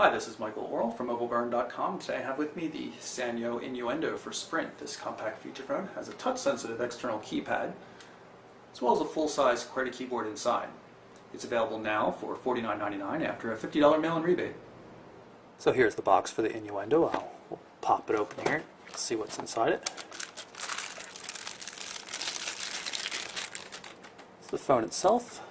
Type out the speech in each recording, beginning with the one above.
Hi, this is Michael Orrell from MobileBurn.com. Today I have with me the Sanyo Innuendo for Sprint. This compact feature phone has a touch-sensitive external keypad, as well as a full-size QWERTY keyboard inside. It's available now for $49.99 after a $50 mail-in rebate. So here's the box for the Innuendo. I'll pop it open here, see what's inside it. It's the phone itself.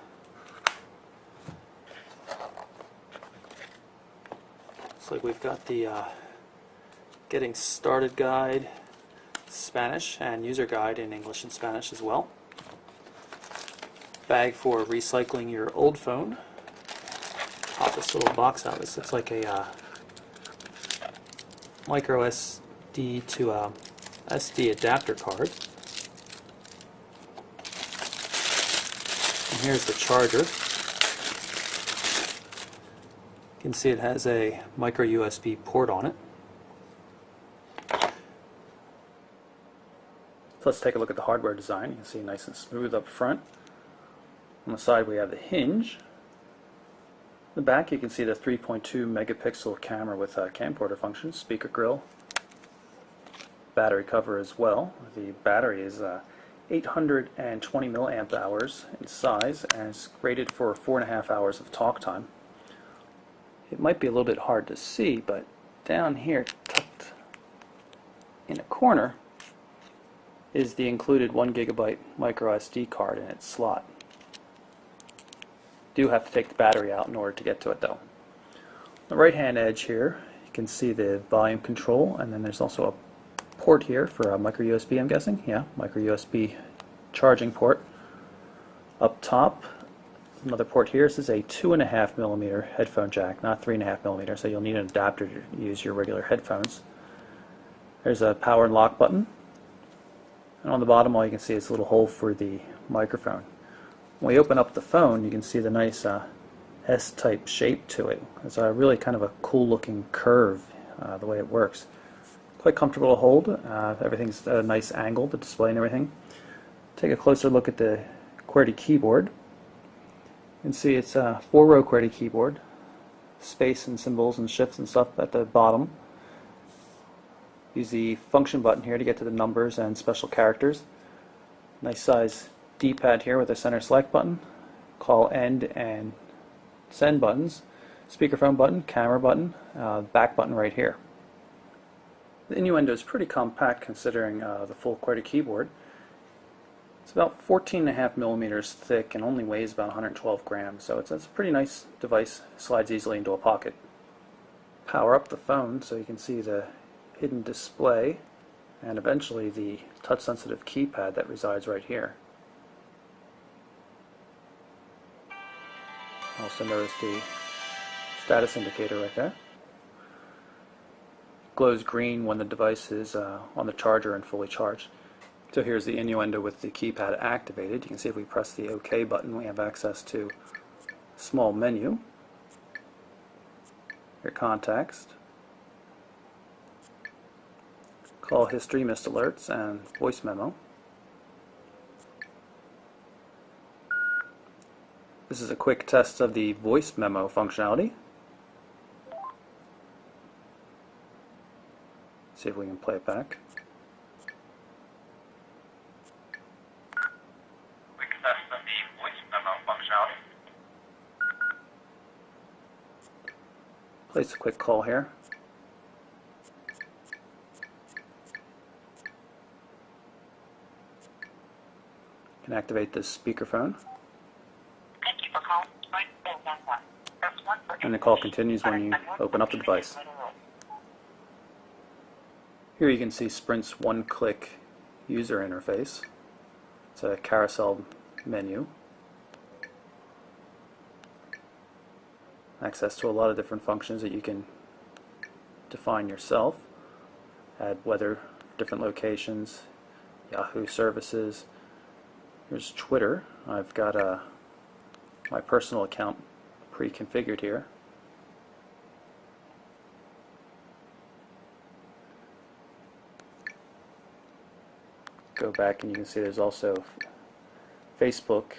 Looks like we've got the Getting Started Guide, Spanish, and User Guide in English and Spanish as well. Bag for recycling your old phone. Pop this little box out. This looks like a micro SD to SD adapter card. And here's the charger. You can see it has a micro USB port on it. So let's take a look at the hardware design. You can see nice and smooth up front. On the side we have the hinge. In the back you can see the 3.2 megapixel camera with a camcorder function, speaker grill, battery cover as well. The battery is 820 milliamp hours in size and is rated for 4.5 hours of talk time. It might be a little bit hard to see, but down here, tucked in a corner, is the included 1 gigabyte micro SD card in its slot. Do have to take the battery out in order to get to it though. On the right hand edge here, you can see the volume control, and then there's also a port here for a micro USB, I'm guessing. Yeah, micro USB charging port. Up top, another port here. This is a 2.5 millimeter headphone jack, not 3.5 millimeter, so you'll need an adapter to use your regular headphones. There's a power and lock button, and on the bottom all you can see is a little hole for the microphone. When we open up the phone, you can see the nice S-type shape to it. It's a really kind of a cool looking curve the way it works. Quite comfortable to hold. Everything's at a nice angle, the display and everything. Take a closer look at the QWERTY keyboard. You can see it's a 4-row QWERTY keyboard, space and symbols and shifts and stuff at the bottom. Use the function button here to get to the numbers and special characters. Nice size D-pad here with a center select button, call end and send buttons, speakerphone button, camera button, back button right here. The Innuendo is pretty compact considering the full QWERTY keyboard. It's about 14.5 millimeters thick and only weighs about 112 grams, so it's a pretty nice device. Slides easily into a pocket. Power up the phone so you can see the hidden display and eventually the touch-sensitive keypad that resides right here. Also notice the status indicator right there. Glows green when the device is on the charger and fully charged. So here's the Innuendo with the keypad activated. You can see if we press the OK button, we have access to a small menu, your contacts, call history, missed alerts, and voice memo. This is a quick test of the voice memo functionality. See if we can play it back. Place a quick call here. Can activate this speakerphone. Thank you for calling. And the call continues when you open up the device. Here you can see Sprint's one-click user interface. It's a carousel menu. Access to a lot of different functions that you can define yourself. Add weather, different locations, Yahoo services. Here's Twitter. I've got my personal account pre-configured here. Go back and you can see there's also Facebook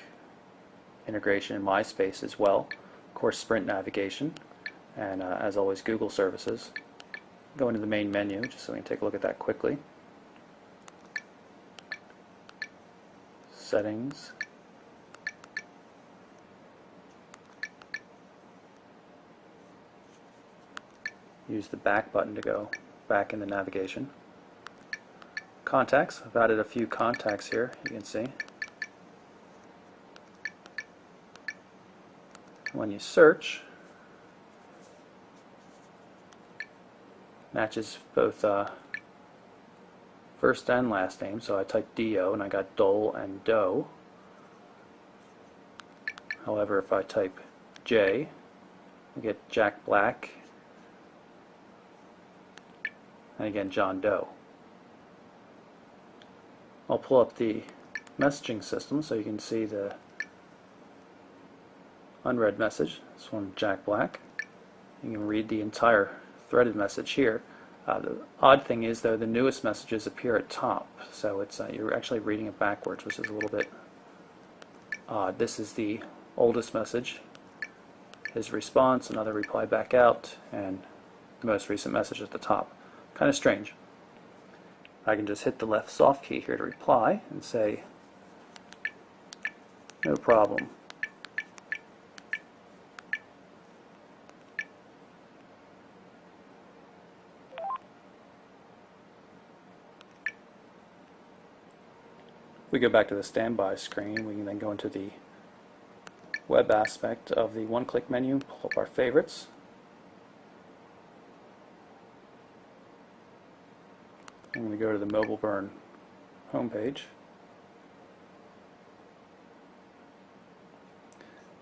integration in MySpace as well. Of course, Sprint navigation. and as always, Google services. Go into the main menu just so we can take a look at that quickly. Settings. Use the back button to go back in the navigation. Contacts. I've added a few contacts here, you can see. When you search, matches both first and last name, so I typed D-O and I got Dole and Doe. However, if I type J, I get Jack Black, and again John Doe. I'll pull up the messaging system so you can see the unread message. This one, Jack Black. You can read the entire threaded message here. The odd thing is, though, the newest messages appear at top, so it's you're actually reading it backwards, which is a little bit odd. This is the oldest message, his response, another reply back out, and the most recent message at the top. Kind of strange. I can just hit the left soft key here to reply and say, no problem. If we go back to the standby screen, we can then go into the web aspect of the one-click menu, pull up our favorites. I'm going to go to the MobileBurn homepage.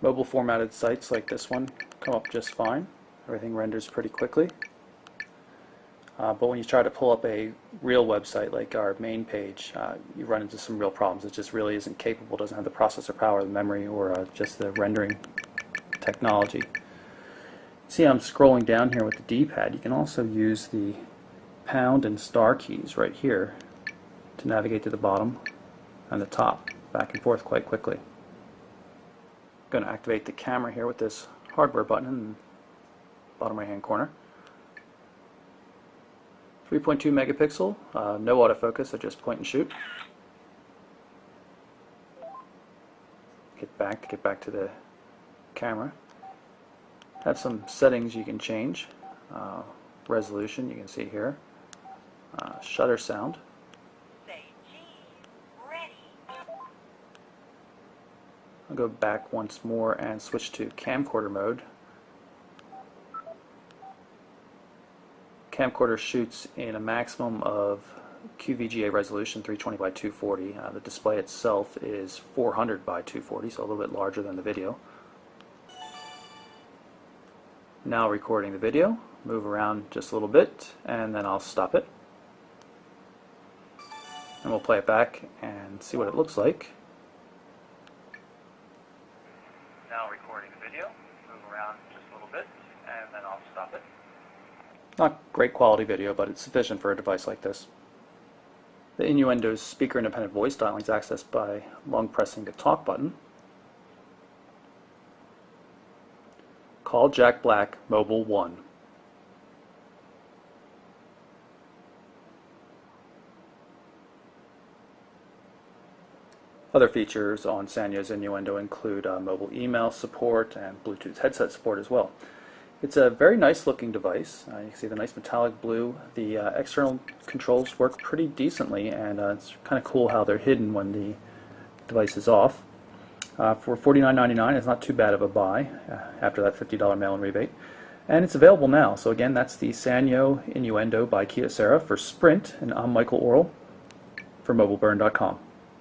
Mobile formatted sites like this one come up just fine. Everything renders pretty quickly. But when you try to pull up a real website like our main page, you run into some real problems. It just really isn't capable, doesn't have the processor power, the memory, or just the rendering technology. See, I'm scrolling down here with the D-pad. You can also use the pound and star keys right here to navigate to the bottom and the top, back and forth quite quickly. I'm going to activate the camera here with this hardware button in the bottom right hand corner. 3.2 megapixel, no autofocus, so just point and shoot. Get back to the camera. Have some settings you can change. Resolution, you can see here. Shutter sound. Say cheese, ready. I'll go back once more and switch to camcorder mode. Camcorder shoots in a maximum of QVGA resolution, 320 by 240. The display itself is 400 by 240, so a little bit larger than the video. Now recording the video, move around just a little bit, and then I'll stop it. And we'll play it back and see what it looks like. Now recording the video, move around just a little bit, and then I'll stop it. Not great quality video, but it's sufficient for a device like this. The Innuendo's speaker-independent voice dialing is accessed by long pressing the talk button. Call Jack Black, Mobile 1. Other features on Sanyo's Innuendo include mobile email support and Bluetooth headset support as well. It's a very nice looking device. You can see the nice metallic blue. The external controls work pretty decently, and it's kind of cool how they're hidden when the device is off. For $49.99, it's not too bad of a buy after that $50 mail-in rebate. And it's available now. So again, that's the Sanyo Innuendo by Kyocera for Sprint, and I'm Michael Orrell for MobileBurn.com.